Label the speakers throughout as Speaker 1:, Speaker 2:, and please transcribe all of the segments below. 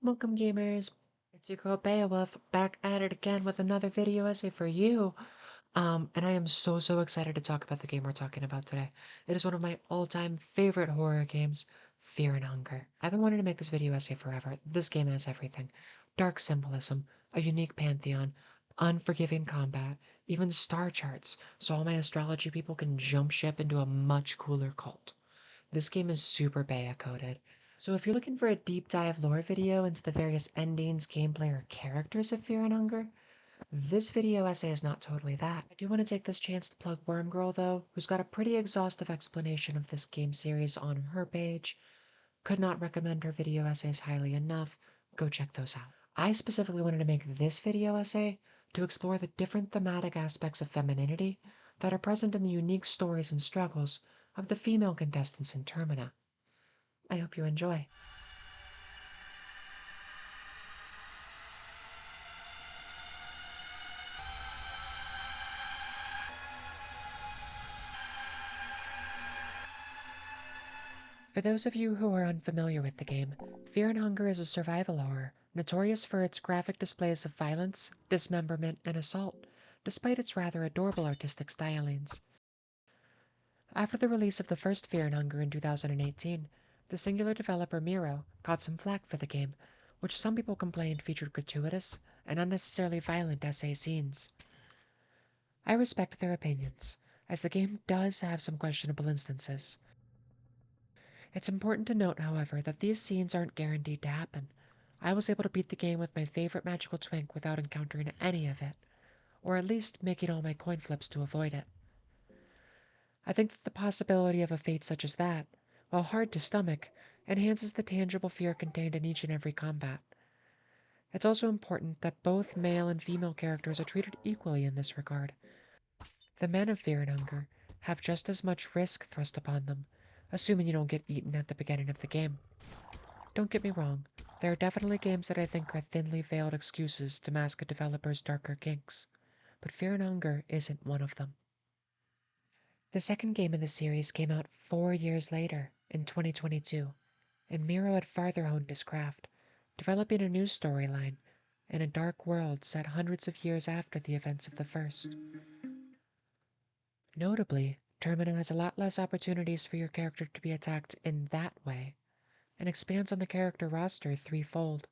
Speaker 1: Welcome gamers, it's your girl Beowulf back at it again with another video essay for you. And I am so excited to talk about the game we're talking about today. It is one of my all-time favorite horror games, Fear and Hunger. I've been wanting to make this video essay forever. This game has everything. Dark symbolism, a unique pantheon, unforgiving combat, even star charts, so all my astrology people can jump ship into a much cooler cult. This game is super Baya coded. So if you're looking for a deep dive lore video into the various endings, gameplay, or characters of Fear and Hunger, this video essay is not totally that. I do want to take this chance to plug Wormgirl though, who's got a pretty exhaustive explanation of this game series on her page. Could not recommend her video essays highly enough. Go check those out. I specifically wanted to make this video essay to explore the different thematic aspects of femininity that are present in the unique stories and struggles of the female contestants in Termina. I hope you enjoy. For those of you who are unfamiliar with the game, Fear and Hunger is a survival horror, notorious for its graphic displays of violence, dismemberment, and assault, despite its rather adorable artistic stylings. After the release of the first Fear and Hunger in 2018, the singular developer Miro got some flack for the game, which some people complained featured gratuitous and unnecessarily violent SA scenes. I respect their opinions, as the game does have some questionable instances. It's important to note, however, that these scenes aren't guaranteed to happen. I was able to beat the game with my favorite magical twink without encountering any of it, or at least making all my coin flips to avoid it. I think that the possibility of a fate such as that, while hard to stomach, enhances the tangible fear contained in each and every combat. It's also important that both male and female characters are treated equally in this regard. The men of Fear and Hunger have just as much risk thrust upon them, assuming you don't get eaten at the beginning of the game. Don't get me wrong, there are definitely games that I think are thinly veiled excuses to mask a developer's darker kinks, but Fear and Hunger isn't one of them. The second game in the series came out 4 years later, in 2022, and Miro had farther honed his craft, developing a new storyline in a dark world set hundreds of years after the events of the first. Notably, Termina has a lot less opportunities for your character to be attacked in that way, and expands on the character roster threefold.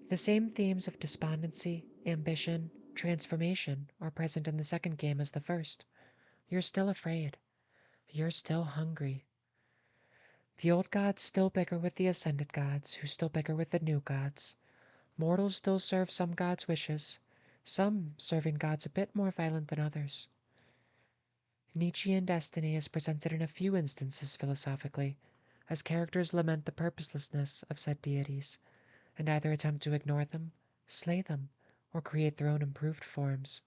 Speaker 1: The same themes of despondency, ambition, transformation are present in the second game as the first. You're still afraid. You're still hungry. The old gods still bicker with the ascended gods, who still bicker with the new gods. Mortals still serve some gods' wishes, some serving gods a bit more violent than others. Nietzschean destiny is presented in a few instances philosophically, as characters lament the purposelessness of said deities, and either attempt to ignore them, slay them, or create their own improved forms.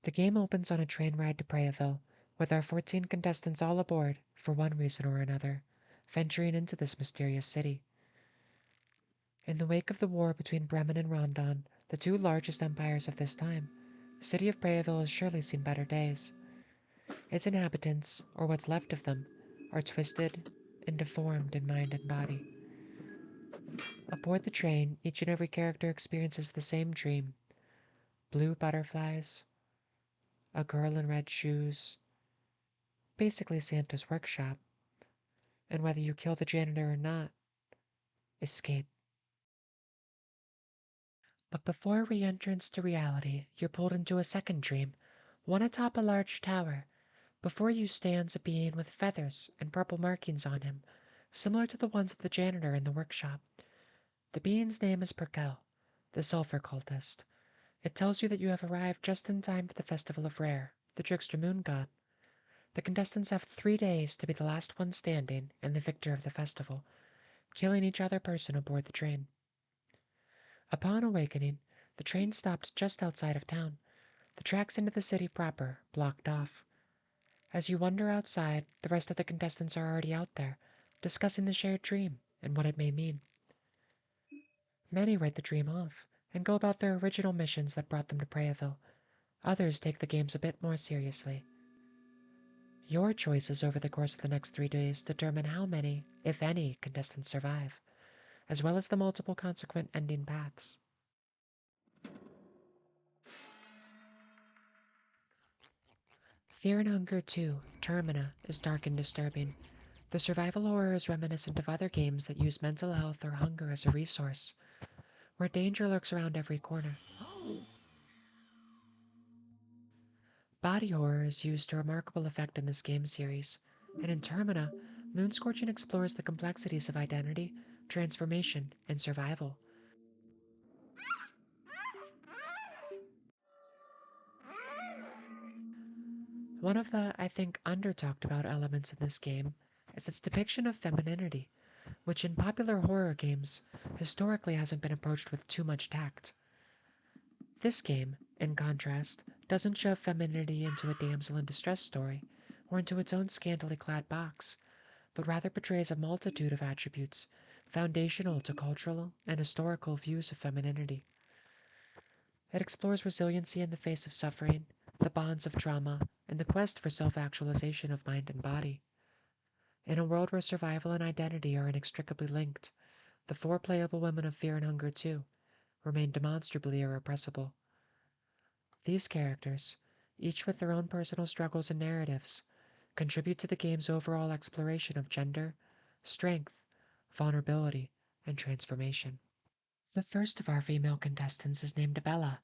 Speaker 1: The game opens on a train ride to Prayaville, with our 14 contestants all aboard, for one reason or another, venturing into this mysterious city. In the wake of the war between Bremen and Rondon, the two largest empires of this time, the city of Prayaville has surely seen better days. Its inhabitants, or what's left of them, are twisted and deformed in mind and body. Aboard the train, each and every character experiences the same dream: blue butterflies, a girl in red shoes, basically Santa's workshop, and whether you kill the janitor or not, escape. But before re-entrance to reality, you're pulled into a second dream, one atop a large tower. Before you stands a being with feathers and purple markings on him, similar to the ones of the janitor in the workshop. The being's name is Perkel, the sulfur cultist. It tells you that you have arrived just in time for the festival of Rare, the trickster moon god. The contestants have 3 days to be the last one standing and the victor of the festival, killing each other person aboard the train. Upon awakening, the train stopped just outside of town, the tracks into the city proper blocked off. As you wander outside, the rest of the contestants are already out there, discussing the shared dream and what it may mean. Many write the dream off and go about their original missions that brought them to Prayaville. Others take the games a bit more seriously. Your choices over the course of the next 3 days determine how many, if any, contestants survive, as well as the multiple consequent ending paths. Fear and Hunger 2, Termina, is dark and disturbing. The survival horror is reminiscent of other games that use mental health or hunger as a resource, where danger lurks around every corner. Body horror is used to remarkable effect in this game series, and in Termina, Moonscorching explores the complexities of identity, transformation, and survival. One of the, I think, under talked about elements in this game is its depiction of femininity, which in popular horror games historically hasn't been approached with too much tact. This game, in contrast, doesn't shove femininity into a damsel in distress story or into its own scantily clad box, but rather portrays a multitude of attributes foundational to cultural and historical views of femininity. It explores resiliency in the face of suffering, the bonds of trauma, and the quest for self actualization of mind and body. In a world where survival and identity are inextricably linked, the four playable women of Fear and Hunger 2 remain demonstrably irrepressible. These characters, each with their own personal struggles and narratives, contribute to the game's overall exploration of gender, strength, vulnerability, and transformation. The first of our female contestants is named Abella.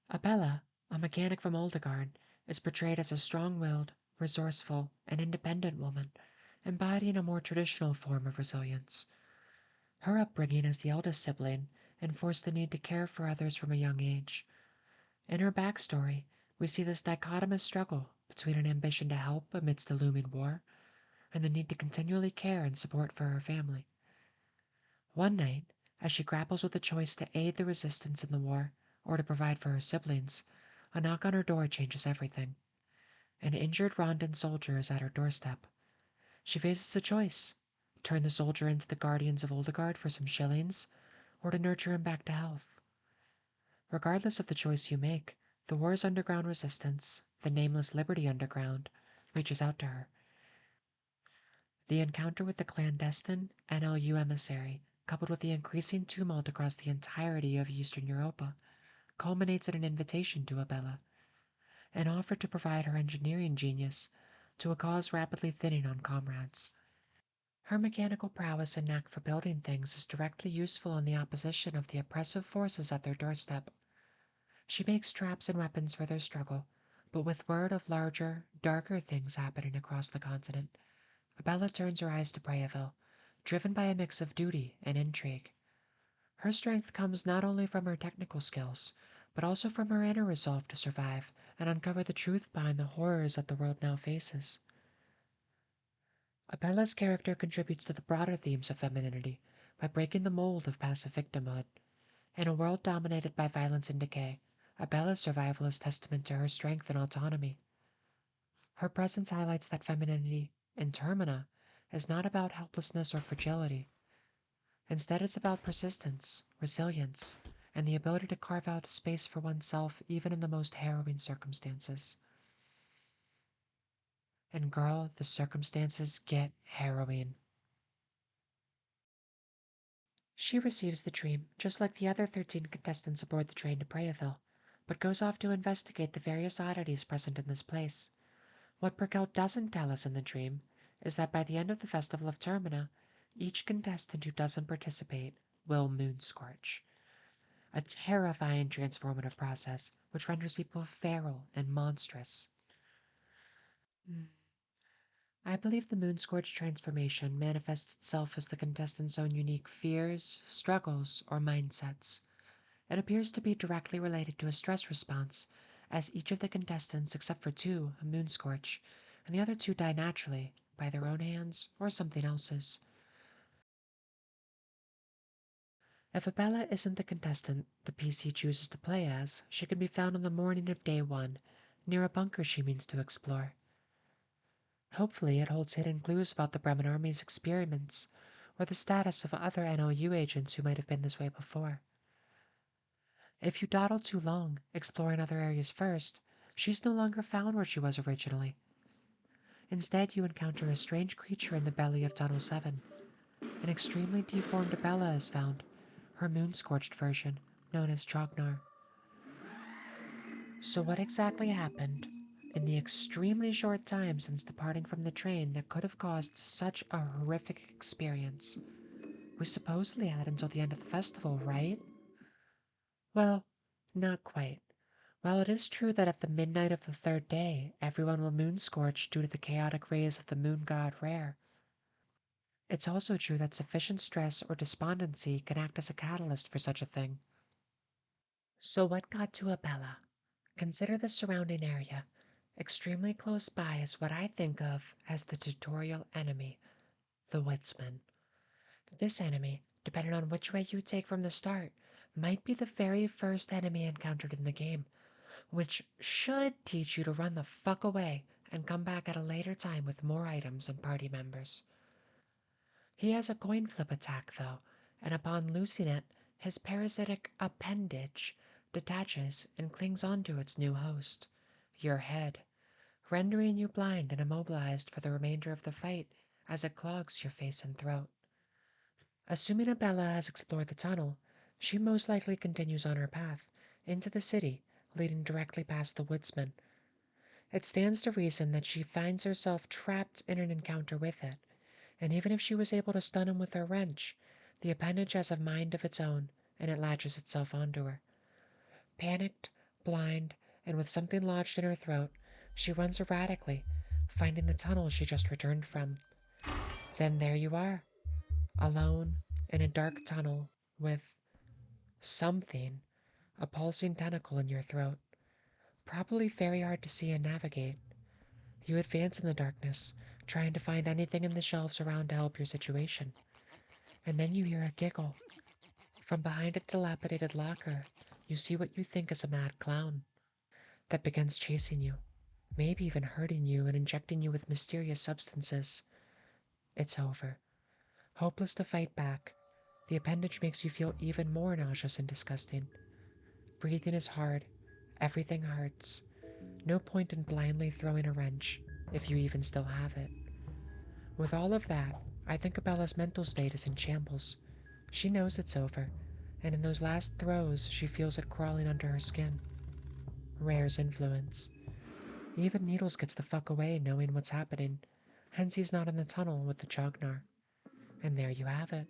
Speaker 1: Abella, a mechanic from Oldegard, is portrayed as a strong-willed, resourceful, and independent woman, embodying a more traditional form of resilience. Her upbringing as the eldest sibling enforced the need to care for others from a young age. In her backstory, we see this dichotomous struggle between an ambition to help amidst a looming war and the need to continually care and support for her family. One night, as she grapples with the choice to aid the resistance in the war or to provide for her siblings, a knock on her door changes everything. An injured Rondon soldier is at her doorstep. She faces a choice: turn the soldier into the guardians of Oldegard for some shillings, or to nurture him back to health. Regardless of the choice you make, the war's underground resistance, the nameless Liberty Underground, reaches out to her. The encounter with the clandestine NLU emissary, coupled with the increasing tumult across the entirety of Eastern Europa, culminates in an invitation to Abella, an offer to provide her engineering genius to a cause rapidly thinning on comrades. Her mechanical prowess and knack for building things is directly useful in the opposition of the oppressive forces at their doorstep. She makes traps and weapons for their struggle, but with word of larger, darker things happening across the continent, Abella turns her eyes to Breaville, driven by a mix of duty and intrigue. Her strength comes not only from her technical skills, but also from her inner resolve to survive and uncover the truth behind the horrors that the world now faces. Abella's character contributes to the broader themes of femininity by breaking the mold of passive victimhood. In a world dominated by violence and decay, Abella's survival is testament to her strength and autonomy. Her presence highlights that femininity, in Termina, is not about helplessness or fragility. Instead, it's about persistence, resilience, and the ability to carve out space for oneself even in the most harrowing circumstances. And girl, the circumstances get harrowing. She receives the dream, just like the other 13 contestants aboard the train to Prayaville, but goes off to investigate the various oddities present in this place. What Brickell doesn't tell us in the dream is that by the end of the Festival of Termina, each contestant who doesn't participate will moonscorch. A terrifying transformative process which renders people feral and monstrous. Hmm. I believe the moonscorch transformation manifests itself as the contestants' own unique fears, struggles, or mindsets. It appears to be directly related to a stress response, as each of the contestants, except for two, moonscorch, and the other two die naturally, by their own hands or something else's. If Abella isn't the contestant the PC chooses to play as, she can be found on the morning of day 1, near a bunker she means to explore. Hopefully it holds hidden clues about the Bremen Army's experiments, or the status of other NLU agents who might have been this way before. If you dawdle too long, exploring other areas first, she's no longer found where she was originally. Instead, you encounter a strange creature in the belly of Tunnel 7. An extremely deformed Abella is found, her moon-scorched version, known as Jognar. So what exactly happened in the extremely short time since departing from the train that could have caused such a horrific experience? We supposedly had until the end of the festival, right? Well, not quite. While it is true that at the midnight of the third day, everyone will moon-scorch due to the chaotic rays of the moon god Rare, it's also true that sufficient stress or despondency can act as a catalyst for such a thing. So what got to Abella? Consider the surrounding area. Extremely close by is what I think of as the tutorial enemy, the Woodsman. This enemy, depending on which way you take from the start, might be the very first enemy encountered in the game, which should teach you to run the fuck away and come back at a later time with more items and party members. He has a coin flip attack though, and upon loosing it, his parasitic appendage detaches and clings onto its new host, your head, rendering you blind and immobilized for the remainder of the fight as it clogs your face and throat. Assuming Abella has explored the tunnel, she most likely continues on her path into the city, leading directly past the woodsman. It stands to reason that she finds herself trapped in an encounter with it, and even if she was able to stun him with her wrench, the appendage has a mind of its own, and it latches itself onto her. Panicked, blind, and with something lodged in her throat, she runs erratically, finding the tunnel she just returned from. Then there you are, alone in a dark tunnel with something, a pulsing tentacle in your throat. Probably very hard to see and navigate. You advance in the darkness, trying to find anything in the shelves around to help your situation. And then you hear a giggle. From behind a dilapidated locker, you see what you think is a mad clown that begins chasing you, maybe even hurting you and injecting you with mysterious substances. It's over. Hopeless to fight back, the appendage makes you feel even more nauseous and disgusting. Breathing is hard, everything hurts. No point in blindly throwing a wrench, if you even still have it. With all of that, I think Abella's mental state is in shambles. She knows it's over, and in those last throes she feels it crawling under her skin. Rare's influence. Even Needles gets the fuck away knowing what's happening, hence he's not in the tunnel with the Jognar. And there you have it.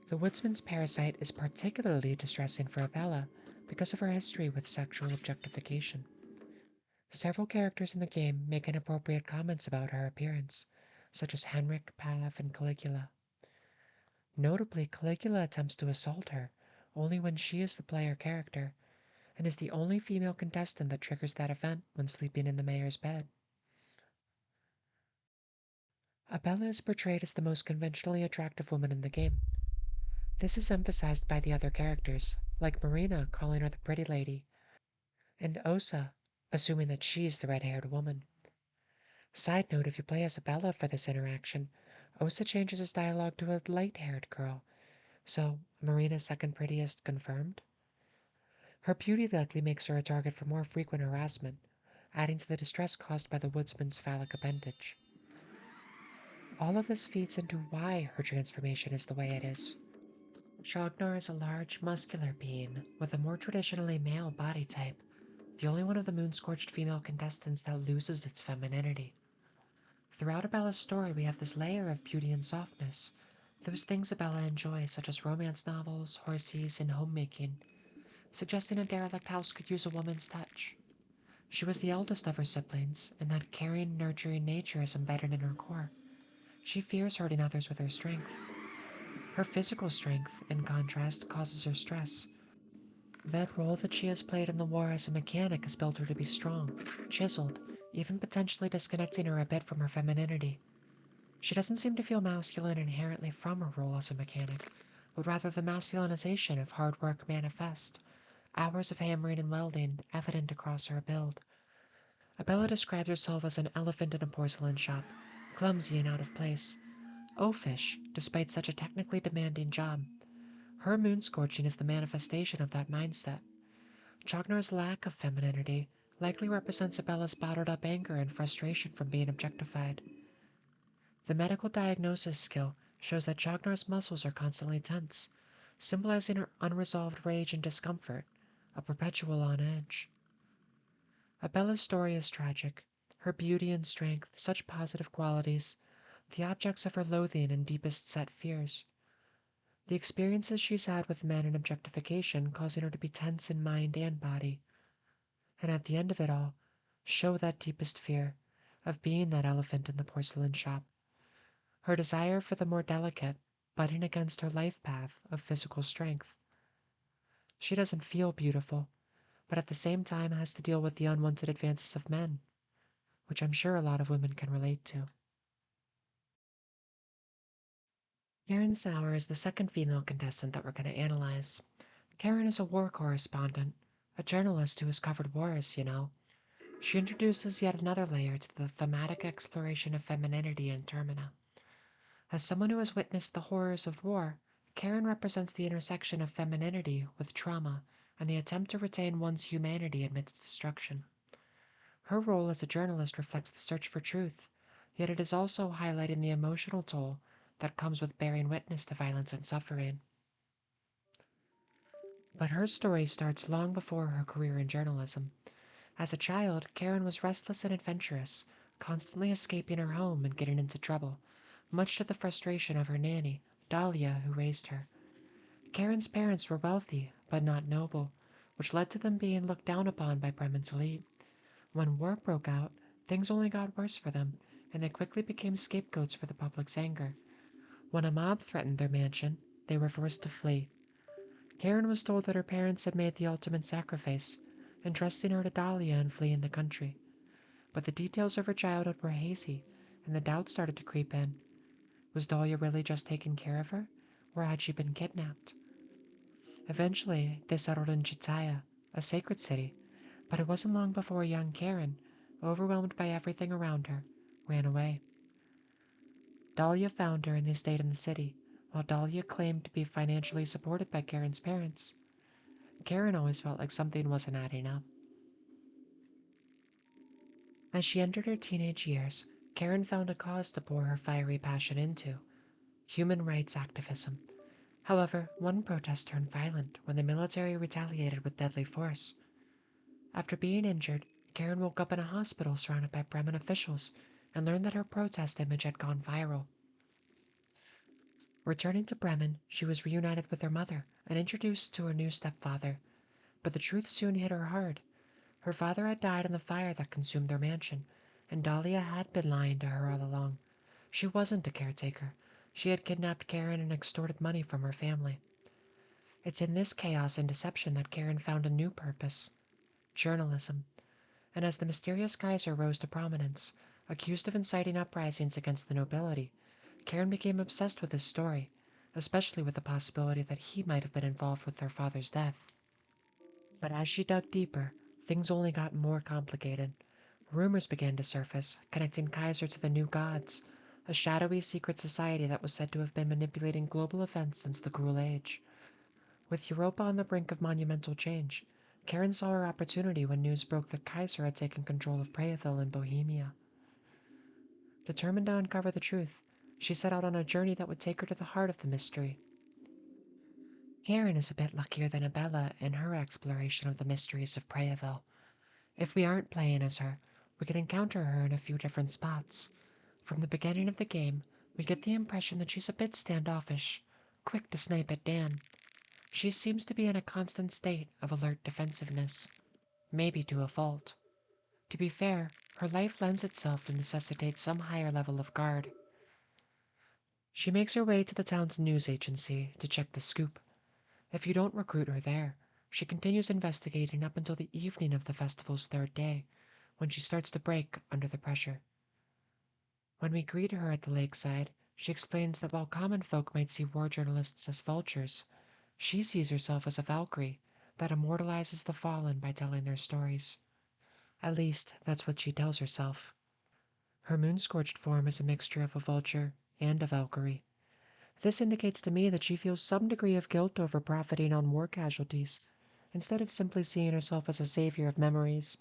Speaker 1: The woodsman's parasite is particularly distressing for Abella because of her history with sexual objectification. Several characters in the game make inappropriate comments about her appearance, such as Henrik, Pav, and Caligula. Notably, Caligula attempts to assault her only when she is the player character, and is the only female contestant that triggers that event when sleeping in the mayor's bed. Abella is portrayed as the most conventionally attractive woman in the game. This is emphasized by the other characters, like Marina calling her the pretty lady, and Osa assuming that she's the red-haired woman. Side note, if you play as Abella for this interaction, Osa changes his dialogue to a light-haired girl, so Marina's second prettiest confirmed. Her beauty likely makes her a target for more frequent harassment, adding to the distress caused by the woodsman's phallic appendage. All of this feeds into why her transformation is the way it is. Jognar is a large, muscular being with a more traditionally male body type, the only one of the moon-scorched female contestants that loses its femininity. Throughout Abella's story, we have this layer of beauty and softness, those things Abella enjoys, such as romance novels, horses, and homemaking, suggesting a derelict house could use a woman's touch. She was the eldest of her siblings, and that caring, nurturing nature is embedded in her core. She fears hurting others with her strength. Her physical strength, in contrast, causes her stress. That role that she has played in the war as a mechanic has built her to be strong, chiseled, even potentially disconnecting her a bit from her femininity. She doesn't seem to feel masculine inherently from her role as a mechanic, but rather the masculinization of hard work manifest, hours of hammering and welding evident across her build. Abella describes herself as an elephant in a porcelain shop, clumsy and out of place, oafish despite such a technically demanding job. Her moon scorching is the manifestation of that mindset. Jognar's lack of femininity likely represents Abella's bottled up anger and frustration from being objectified. The medical diagnosis skill shows that Jognar's muscles are constantly tense, symbolizing her unresolved rage and discomfort, a perpetual on edge. Abella's story is tragic, her beauty and strength such positive qualities, the objects of her loathing and deepest set fears. The experiences she's had with men and objectification causing her to be tense in mind and body, and at the end of it all, show that deepest fear of being that elephant in the porcelain shop. Her desire for the more delicate, butting against her life path of physical strength. She doesn't feel beautiful, but at the same time has to deal with the unwanted advances of men, which I'm sure a lot of women can relate to. Karin Sauer is the second female contestant that we're going to analyze. Karin is a war correspondent, a journalist who has covered wars, you know. She introduces yet another layer to the thematic exploration of femininity in Termina. As someone who has witnessed the horrors of war, Karin represents the intersection of femininity with trauma and the attempt to retain one's humanity amidst destruction. Her role as a journalist reflects the search for truth, yet it is also highlighting the emotional toll that comes with bearing witness to violence and suffering. But her story starts long before her career in journalism. As a child, Karin was restless and adventurous, constantly escaping her home and getting into trouble, much to the frustration of her nanny, Dahlia, who raised her. Karin's parents were wealthy, but not noble, which led to them being looked down upon by Bremen's elite. When war broke out, things only got worse for them, and they quickly became scapegoats for the public's anger. When a mob threatened their mansion, they were forced to flee. Karin was told that her parents had made the ultimate sacrifice, entrusting her to Dahlia and fleeing the country. But the details of her childhood were hazy, and the doubt started to creep in. Was Dahlia really just taking care of her, or had she been kidnapped? Eventually, they settled in Chitaya, a sacred city, but it wasn't long before young Karin, overwhelmed by everything around her, ran away. Dahlia found her and they stayed in the city, while Dahlia claimed to be financially supported by Karin's parents. Karin always felt like something wasn't adding up. As she entered her teenage years, Karin found a cause to pour her fiery passion into: human rights activism. However, one protest turned violent when the military retaliated with deadly force. After being injured, Karin woke up in a hospital surrounded by Bremen officials and learned that her protest image had gone viral. Returning to Bremen, she was reunited with her mother and introduced to her new stepfather. But the truth soon hit her hard. Her father had died in the fire that consumed their mansion, and Dahlia had been lying to her all along. She wasn't a caretaker. She had kidnapped Karin and extorted money from her family. It's in this chaos and deception that Karin found a new purpose: journalism. And as the mysterious Kaiser rose to prominence, accused of inciting uprisings against the nobility, Karin became obsessed with his story, especially with the possibility that he might have been involved with her father's death. But as she dug deeper, things only got more complicated. Rumors began to surface, connecting Kaiser to the New Gods, a shadowy secret society that was said to have been manipulating global events since the Cruel Age. With Europa on the brink of monumental change, Karin saw her opportunity when news broke that Kaiser had taken control of Preaville in Bohemia. Determined to uncover the truth, she set out on a journey that would take her to the heart of the mystery. Karin is a bit luckier than Abella in her exploration of the mysteries of Preaville. If we aren't playing as her, we can encounter her in a few different spots. From the beginning of the game, we get the impression that she's a bit standoffish, quick to snipe at Dan. She seems to be in a constant state of alert defensiveness, maybe to a fault. To be fair, her life lends itself to necessitate some higher level of guard. She makes her way to the town's news agency to check the scoop. If you don't recruit her there, she continues investigating up until the evening of the festival's third day, when she starts to break under the pressure. When we greet her at the lakeside, she explains that while common folk might see war journalists as vultures, she sees herself as a Valkyrie that immortalizes the fallen by telling their stories. At least, that's what she tells herself. Her moon-scorched form is a mixture of a vulture and a Valkyrie. This indicates to me that she feels some degree of guilt over profiting on war casualties, instead of simply seeing herself as a savior of memories.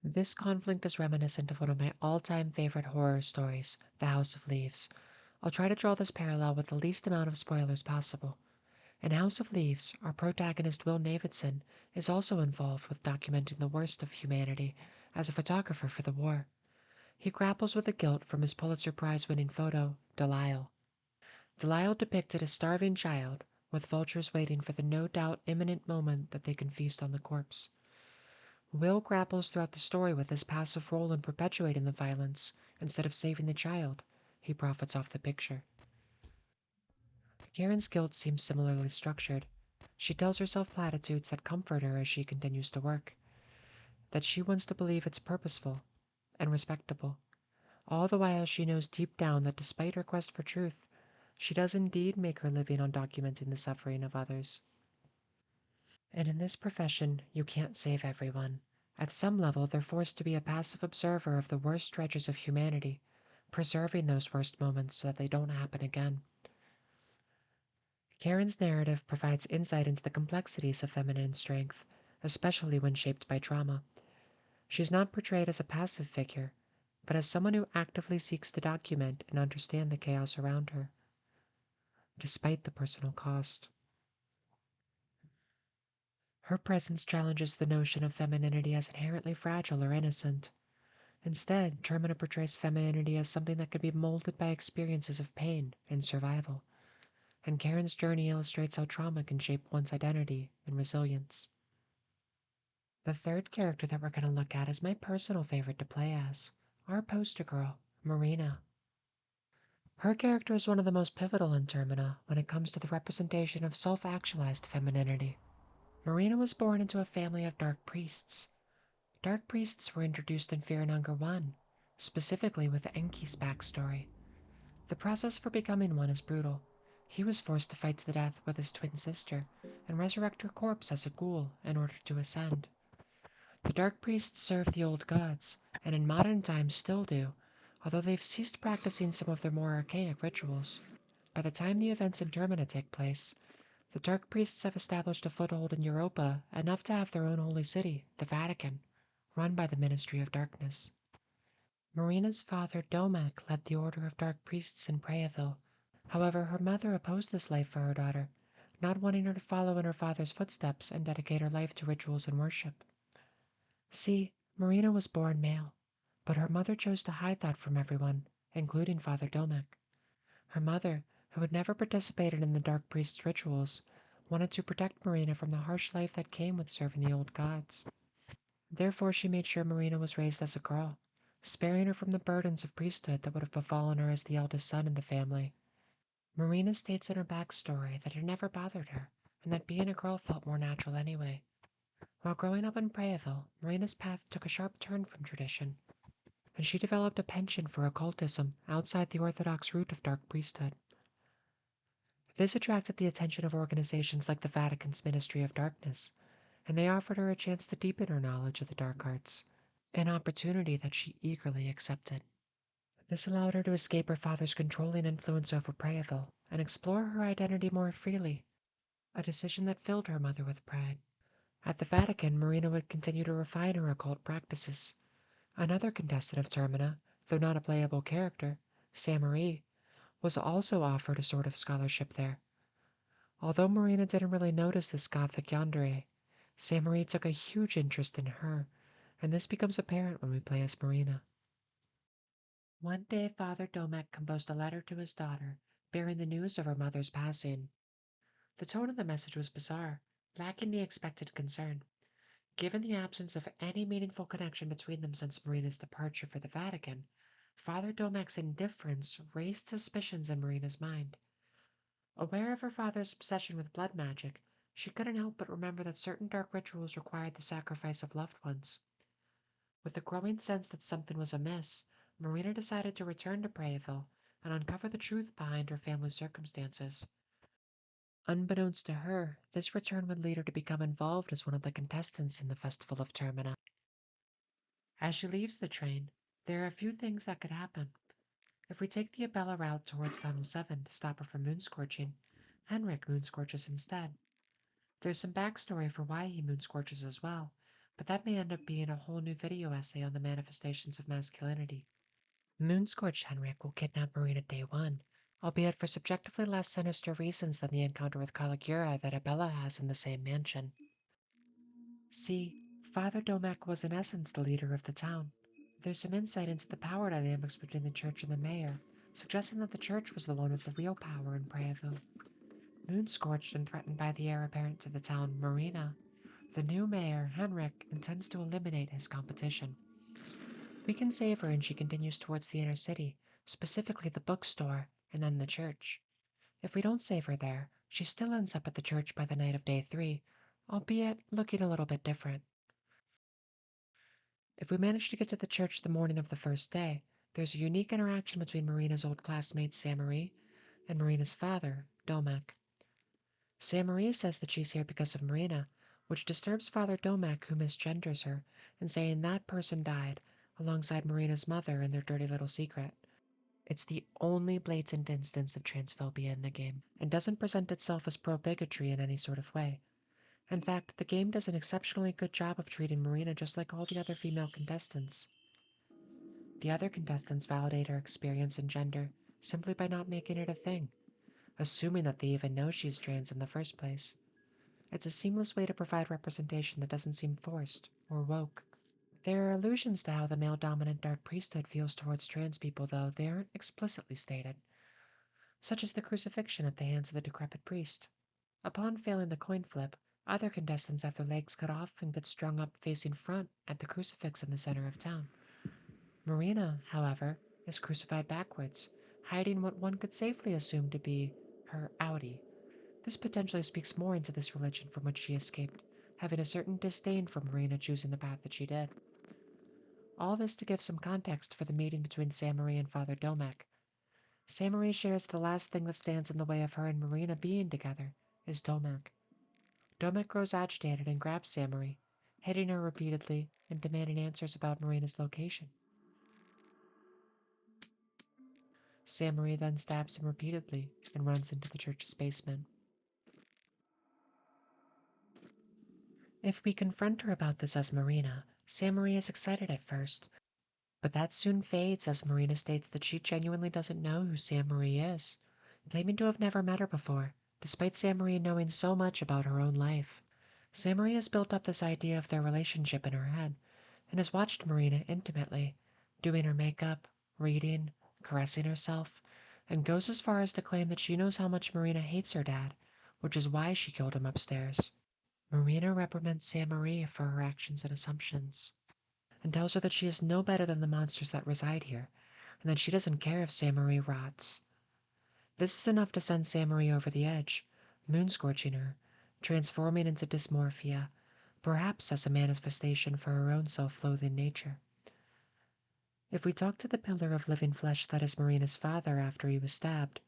Speaker 1: This conflict is reminiscent of one of my all-time favorite horror stories, The House of Leaves. I'll try to draw this parallel with the least amount of spoilers possible. In House of Leaves, our protagonist Will Davidson is also involved with documenting the worst of humanity as a photographer for the war. He grapples with the guilt from his Pulitzer Prize winning photo, Delisle. Delisle depicted a starving child, with vultures waiting for the no doubt imminent moment that they can feast on the corpse. Will grapples throughout the story with his passive role in perpetuating the violence. Instead of saving the child, he profits off the picture. Karen's guilt seems similarly structured. She tells herself platitudes that comfort her as she continues to work, that she wants to believe it's purposeful and respectable. All the while she knows deep down that despite her quest for truth, she does indeed make her living on documenting the suffering of others. And in this profession, you can't save everyone. At some level, they're forced to be a passive observer of the worst stretches of humanity, preserving those worst moments so that they don't happen again. Karen's narrative provides insight into the complexities of feminine strength, especially when shaped by trauma. She's not portrayed as a passive figure, but as someone who actively seeks to document and understand the chaos around her, despite the personal cost. Her presence challenges the notion of femininity as inherently fragile or innocent. Instead, Termina portrays femininity as something that can be molded by experiences of pain and survival, and Karen's journey illustrates how trauma can shape one's identity and resilience. The third character that we're going to look at is my personal favorite to play as, our poster girl, Marina. Her character is one of the most pivotal in Termina when it comes to the representation of self-actualized femininity. Marina was born into a family of dark priests. Dark priests were introduced in Fear and Hunger 1, specifically with Enki's backstory. The process for becoming one is brutal. He was forced to fight to the death with his twin sister and resurrect her corpse as a ghoul in order to ascend. The Dark Priests serve the old gods, and in modern times still do, although they've ceased practicing some of their more archaic rituals. By the time the events in Termina take place, the Dark Priests have established a foothold in Europa enough to have their own holy city, the Vatican, run by the Ministry of Darkness. Marina's father, Domak, led the Order of Dark Priests in Prayaville. However, her mother opposed this life for her daughter, not wanting her to follow in her father's footsteps and dedicate her life to rituals and worship. See, Marina was born male, but her mother chose to hide that from everyone, including Father Domek. Her mother, who had never participated in the Dark Priest's rituals, wanted to protect Marina from the harsh life that came with serving the old gods. Therefore, she made sure Marina was raised as a girl, sparing her from the burdens of priesthood that would have befallen her as the eldest son in the family. Marina states in her backstory that it never bothered her, and that being a girl felt more natural anyway. While growing up in Prayaville, Marina's path took a sharp turn from tradition, and she developed a penchant for occultism outside the orthodox route of dark priesthood. This attracted the attention of organizations like the Vatican's Ministry of Darkness, and they offered her a chance to deepen her knowledge of the dark arts, an opportunity that she eagerly accepted. This allowed her to escape her father's controlling influence over Prayaville and explore her identity more freely, a decision that filled her mother with pride. At the Vatican, Marina would continue to refine her occult practices. Another contestant of Termina, though not a playable character, Saint-Marie, was also offered a sort of scholarship there. Although Marina didn't really notice this gothic yandere, Saint-Marie took a huge interest in her, and this becomes apparent when we play as Marina. One day Father Domek composed a letter to his daughter, bearing the news of her mother's passing. The tone of the message was bizarre, lacking the expected concern. Given the absence of any meaningful connection between them since Marina's departure for the Vatican, Father Domek's indifference raised suspicions in Marina's mind. Aware of her father's obsession with blood magic, she couldn't help but remember that certain dark rituals required the sacrifice of loved ones. With a growing sense that something was amiss, Marina decided to return to Prayville and uncover the truth behind her family's circumstances. Unbeknownst to her, this return would lead her to become involved as one of the contestants in the Festival of Termina. As she leaves the train, there are a few things that could happen. If we take the Abella route towards Tunnel 7 to stop her from moonscorching, Henrik moonscorches instead. There's some backstory for why he moonscorches as well, but that may end up being a whole new video essay on the manifestations of masculinity. Moonscorched Henrik will kidnap Marina day one, albeit for subjectively less sinister reasons than the encounter with Caligura that Abella has in the same mansion. See, Father Domek was in essence the leader of the town. There's some insight into the power dynamics between the church and the mayor, suggesting that the church was the one with the real power in Prayville. Moonscorched and threatened by the heir apparent to the town, Marina, the new mayor, Henrik, intends to eliminate his competition. We can save her and she continues towards the inner city, specifically the bookstore, and then the church. If we don't save her there, she still ends up at the church by the night of day 3, albeit looking a little bit different. If we manage to get to the church the morning of the first day, there's a unique interaction between Marina's old classmate Saint-Marie and Marina's father, Domek. Saint-Marie says that she's here because of Marina, which disturbs Father Domek, who misgenders her, and saying that person died alongside Marina's mother in their dirty little secret. It's the only blatant instance of transphobia in the game, and doesn't present itself as pro-bigotry in any sort of way. In fact, the game does an exceptionally good job of treating Marina just like all the other female contestants. The other contestants validate her experience and gender simply by not making it a thing, assuming that they even know she's trans in the first place. It's a seamless way to provide representation that doesn't seem forced or woke. There are allusions to how the male-dominant dark priesthood feels towards trans people, though they aren't explicitly stated, such as the crucifixion at the hands of the decrepit priest. Upon failing the coin flip, other contestants have their legs cut off and get strung up facing front at the crucifix in the center of town. Marina, however, is crucified backwards, hiding what one could safely assume to be her outie. This potentially speaks more into this religion from which she escaped, having a certain disdain for Marina choosing the path that she did. All this to give some context for the meeting between Saint-Marie and Father Domek. Saint-Marie shares the last thing that stands in the way of her and Marina being together is Domek. Domek grows agitated and grabs Saint-Marie, hitting her repeatedly and demanding answers about Marina's location. Saint-Marie then stabs him repeatedly and runs into the church's basement. If we confront her about this as Marina, Saint-Marie is excited at first, but that soon fades as Marina states that she genuinely doesn't know who Saint-Marie is, claiming to have never met her before, despite Saint-Marie knowing so much about her own life. Saint-Marie has built up this idea of their relationship in her head, and has watched Marina intimately, doing her makeup, reading, caressing herself, and goes as far as to claim that she knows how much Marina hates her dad, which is why she killed him upstairs. Marina reprimands Saint-Marie for her actions and assumptions, and tells her that she is no better than the monsters that reside here, and that she doesn't care if Saint-Marie rots. This is enough to send Saint-Marie over the edge, moonscorching her, transforming into dysmorphia, perhaps as a manifestation for her own self-loathing nature. If we talk to the pillar of living flesh that is Marina's father after he was stabbed,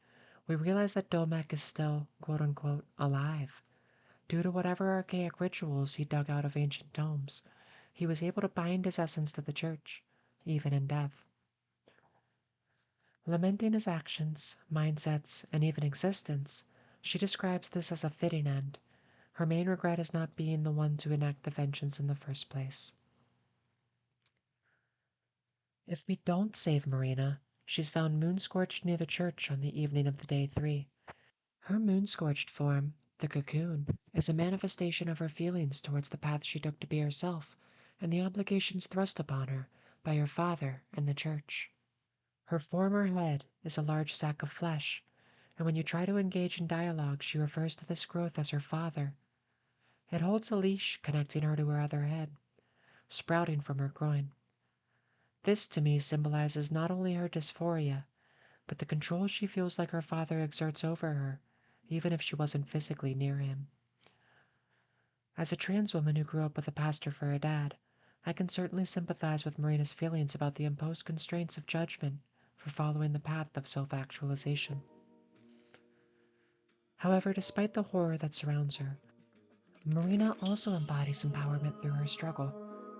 Speaker 1: we realize that Domek is still, quote-unquote, alive. Due to whatever archaic rituals he dug out of ancient tomes, he was able to bind his essence to the church, even in death. Lamenting his actions, mindsets, and even existence, she describes this as a fitting end. Her main regret is not being the one to enact the vengeance in the first place. If we don't save Marina, she's found moonscorched near the church on the evening of the day 3. Her moonscorched form, the cocoon, is a manifestation of her feelings towards the path she took to be herself, and the obligations thrust upon her by her father and the church. Her former head is a large sack of flesh, and when you try to engage in dialogue, she refers to this growth as her father. It holds a leash connecting her to her other head, sprouting from her groin. This to me symbolizes not only her dysphoria, but the control she feels like her father exerts over her, even if she wasn't physically near him. As a trans woman who grew up with a pastor for a dad, I can certainly sympathize with Marina's feelings about the imposed constraints of judgment for following the path of self-actualization. However, despite the horror that surrounds her, Marina also embodies empowerment through her struggle.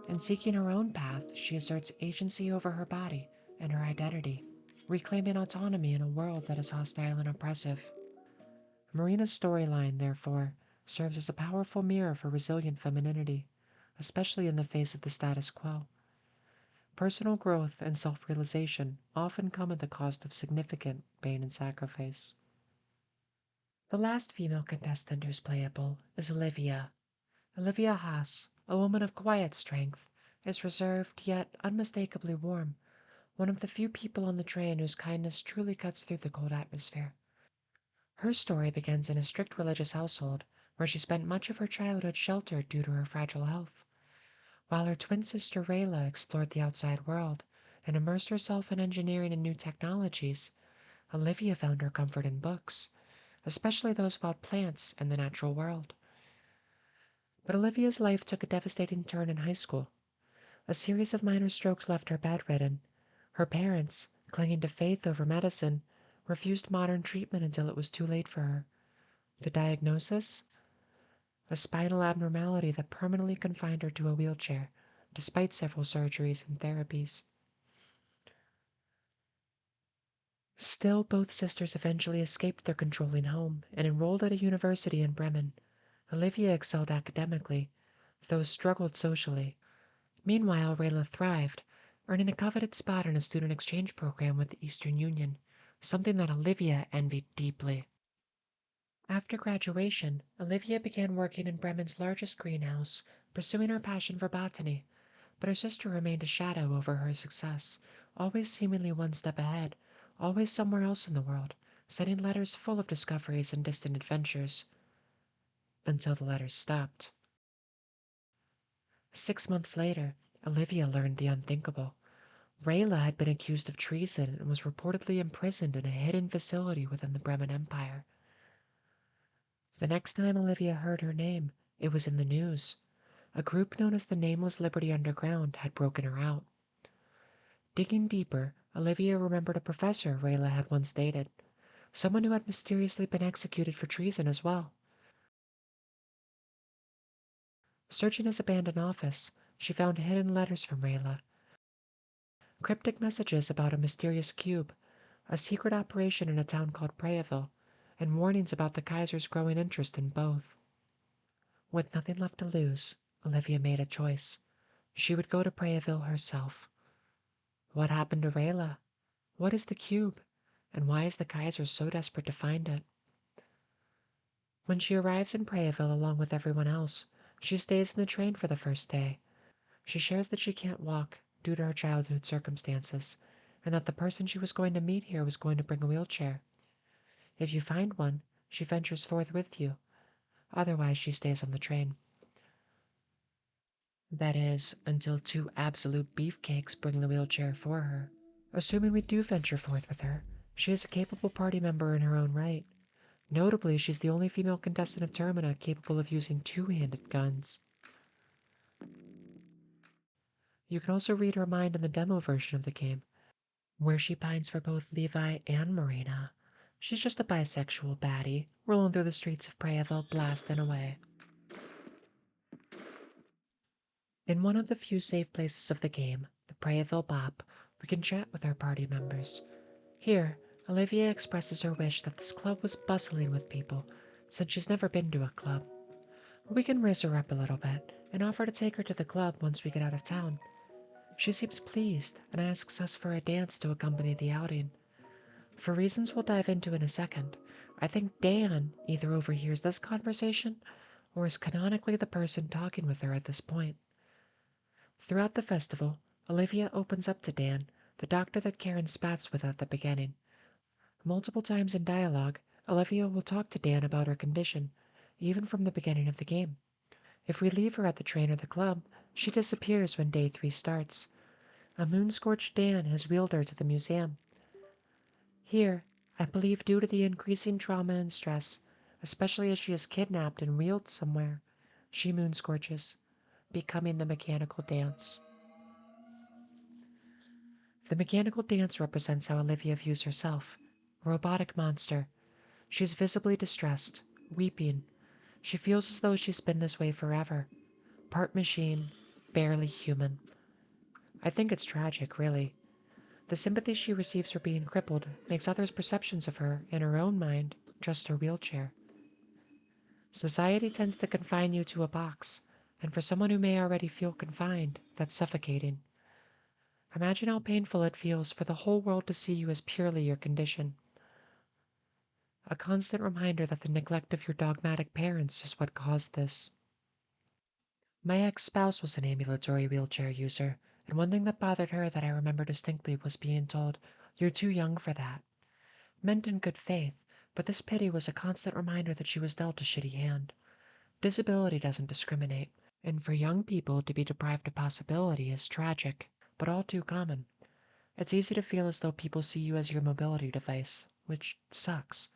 Speaker 1: In seeking her own path, she asserts agency over her body and her identity, reclaiming autonomy in a world that is hostile and oppressive. Marina's storyline, therefore, serves as a powerful mirror for resilient femininity, especially in the face of the status quo. Personal growth and self realization often come at the cost of significant pain and sacrifice. The last female contestant who's playable is Olivia. Olivia Haas, a woman of quiet strength, is reserved yet unmistakably warm, one of the few people on the train whose kindness truly cuts through the cold atmosphere. Her story begins in a strict religious household where she spent much of her childhood sheltered due to her fragile health. While her twin sister Rayla explored the outside world and immersed herself in engineering and new technologies, Olivia found her comfort in books, especially those about plants and the natural world. But Olivia's life took a devastating turn in high school. A series of minor strokes left her bedridden. Her parents, clinging to faith over medicine, refused modern treatment until it was too late for her. The diagnosis? A spinal abnormality that permanently confined her to a wheelchair, despite several surgeries and therapies. Still, both sisters eventually escaped their controlling home and enrolled at a university in Bremen. Olivia excelled academically, though struggled socially. Meanwhile, Rayla thrived, earning a coveted spot in a student exchange program with the Eastern Union, something that Olivia envied deeply. After graduation, Olivia began working in Bremen's largest greenhouse, pursuing her passion for botany, but her sister remained a shadow over her success, always seemingly one step ahead, always somewhere else in the world, sending letters full of discoveries and distant adventures. Until the letters stopped. 6 months later, Olivia learned the unthinkable. Rayla had been accused of treason and was reportedly imprisoned in a hidden facility within the Bremen Empire. The next time Olivia heard her name, it was in the news. A group known as the Nameless Liberty Underground had broken her out. Digging deeper, Olivia remembered a professor Rayla had once dated, someone who had mysteriously been executed for treason as well. Searching his abandoned office, she found hidden letters from Rayla, cryptic messages about a mysterious cube, a secret operation in a town called Prayaville, and warnings about the Kaiser's growing interest in both. With nothing left to lose, Olivia made a choice. She would go to Prayaville herself. What happened to Rayla? What is the cube? And why is the Kaiser so desperate to find it? When she arrives in Prayaville along with everyone else, she stays in the train for the first day. She shares that she can't walk due to her childhood circumstances, and that the person she was going to meet here was going to bring a wheelchair. If you find one, she ventures forth with you. Otherwise, she stays on the train. That is, until two absolute beefcakes bring the wheelchair for her. Assuming we do venture forth with her, she is a capable party member in her own right. Notably, she's the only female contestant of Termina capable of using two-handed guns. You can also read her mind in the demo version of the game, where she pines for both Levi and Marina. She's just a bisexual baddie, rolling through the streets of Prayaville blasting away. In one of the few safe places of the game, the Prayaville Bop, we can chat with our party members. Here, Olivia expresses her wish that this club was bustling with people, since she's never been to a club. We can raise her up a little bit and offer to take her to the club once we get out of town. She seems pleased and asks us for a dance to accompany the outing. For reasons we'll dive into in a second, I think Dan either overhears this conversation or is canonically the person talking with her at this point. Throughout the festival, Olivia opens up to Dan, the doctor that Karin spats with at the beginning. Multiple times in dialogue, Olivia will talk to Dan about her condition, even from the beginning of the game. If we leave her at the train or the club, she disappears when day 3 starts. A moon-scorched Dan has wheeled her to the museum. Here, I believe due to the increasing trauma and stress, especially as she is kidnapped and wheeled somewhere, she moon-scorches, becoming the mechanical dance. The mechanical dance represents how Olivia views herself. A robotic monster. She's visibly distressed, weeping. She feels as though she's been this way forever. Part machine, barely human. I think it's tragic, really. The sympathy she receives for being crippled makes others' perceptions of her, in her own mind, just her wheelchair. Society tends to confine you to a box, And for someone who may already feel confined, that's suffocating. Imagine how painful it feels for the whole world to see you as purely your condition. A constant reminder that the neglect of your dogmatic parents is what caused this. My ex-spouse was an ambulatory wheelchair user, and one thing that bothered her that I remember distinctly was being told, "You're too young for that." Meant in good faith, but this pity was a constant reminder that she was dealt a shitty hand. Disability doesn't discriminate, and for young people to be deprived of possibility is tragic, but all too common. It's easy to feel as though people see you as your mobility device, which sucks.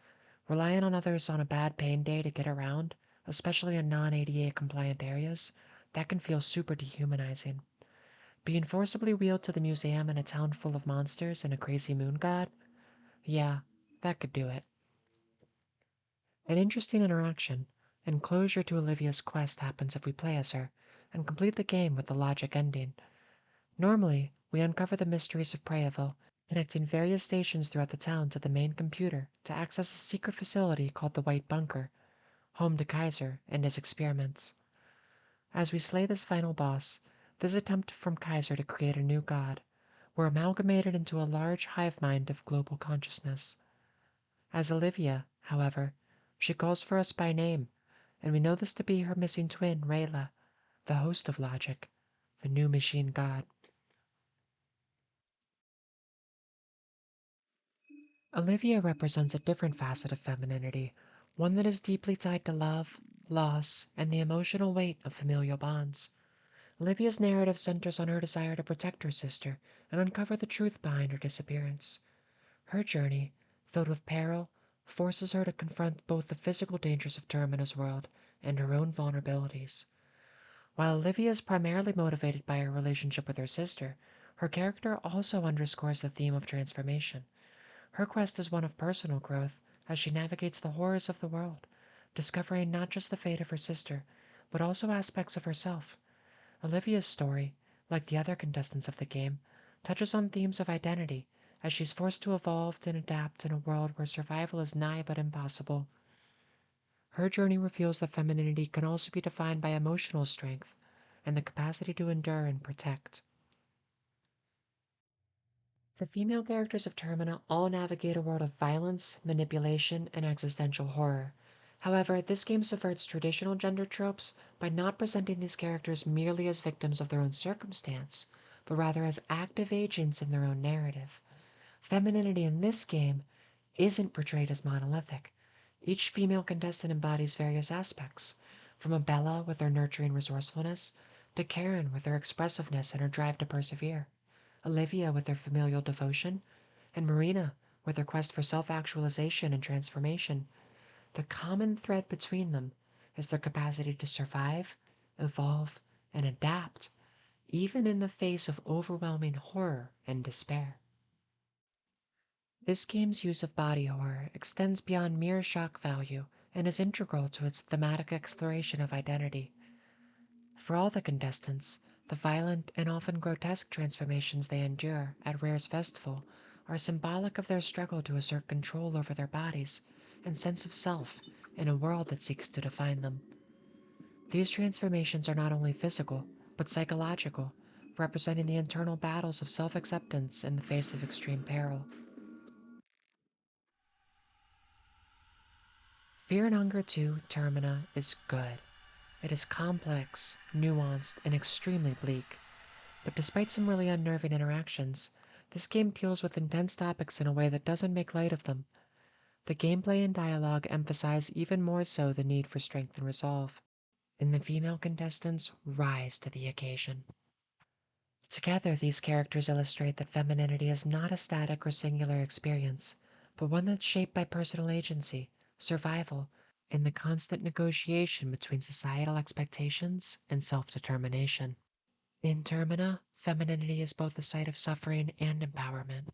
Speaker 1: Relying on others on a bad pain day to get around, especially in non-ADA compliant areas, that can feel super dehumanizing. Being forcibly wheeled to the museum in a town full of monsters and a crazy moon god? Yeah, that could do it. An interesting interaction and closure to Olivia's quest happens if we play as her and complete the game with the logic ending. Normally, we uncover the mysteries of Prayaville, connecting various stations throughout the town to the main computer to access a secret facility called the White Bunker, home to Kaiser and his experiments. As we slay this final boss, this attempt from Kaiser to create a new god, we're amalgamated into a large hive mind of global consciousness. As Olivia, however, she calls for us by name, and we know this to be her missing twin, Rayla, the host of Logic, the new machine god. Olivia represents a different facet of femininity, one that is deeply tied to love, loss, and the emotional weight of familial bonds. Olivia's narrative centers on her desire to protect her sister and uncover the truth behind her disappearance. Her journey, filled with peril, forces her to confront both the physical dangers of Termina's world and her own vulnerabilities. While Olivia is primarily motivated by her relationship with her sister, her character also underscores the theme of transformation. Her quest is one of personal growth as she navigates the horrors of the world, discovering not just the fate of her sister, but also aspects of herself. Olivia's story, like the other contestants of the game, touches on themes of identity as she's forced to evolve and adapt in a world where survival is nigh but impossible. Her journey reveals that femininity can also be defined by emotional strength and the capacity to endure and protect. The female characters of Termina all navigate a world of violence, manipulation, and existential horror. However, this game subverts traditional gender tropes by not presenting these characters merely as victims of their own circumstance, but rather as active agents in their own narrative. Femininity in this game isn't portrayed as monolithic. Each female contestant embodies various aspects, from Abella with her nurturing resourcefulness, to Karin with her expressiveness and her drive to persevere. Olivia with her familial devotion, and Marina with her quest for self-actualization and transformation. The common thread between them is their capacity to survive, evolve, and adapt, even in the face of overwhelming horror and despair. This game's use of body horror extends beyond mere shock value and is integral to its thematic exploration of identity. For all the contestants, the violent and often grotesque transformations they endure at Rare's festival are symbolic of their struggle to assert control over their bodies and sense of self in a world that seeks to define them. These transformations are not only physical, but psychological, representing the internal battles of self-acceptance in the face of extreme peril. Fear and Hunger 2 Termina is good. It is complex, nuanced, and extremely bleak. But despite some really unnerving interactions, this game deals with intense topics in a way that doesn't make light of them. The gameplay and dialogue emphasize even more so the need for strength and resolve, and the female contestants rise to the occasion. Together, these characters illustrate that femininity is not a static or singular experience, but one that's shaped by personal agency, survival, and the constant negotiation between societal expectations and self-determination. In Termina, femininity is both a site of suffering and empowerment,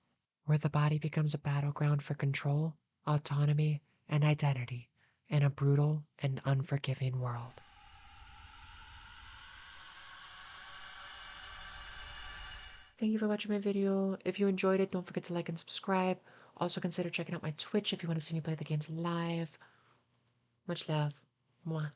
Speaker 1: where the body becomes a battleground for control, autonomy, and identity in a brutal and unforgiving world. Thank you for watching my video. If you enjoyed it, don't forget to like and subscribe. Also consider checking out my Twitch if you want to see me play the games live. Much love. Mwah.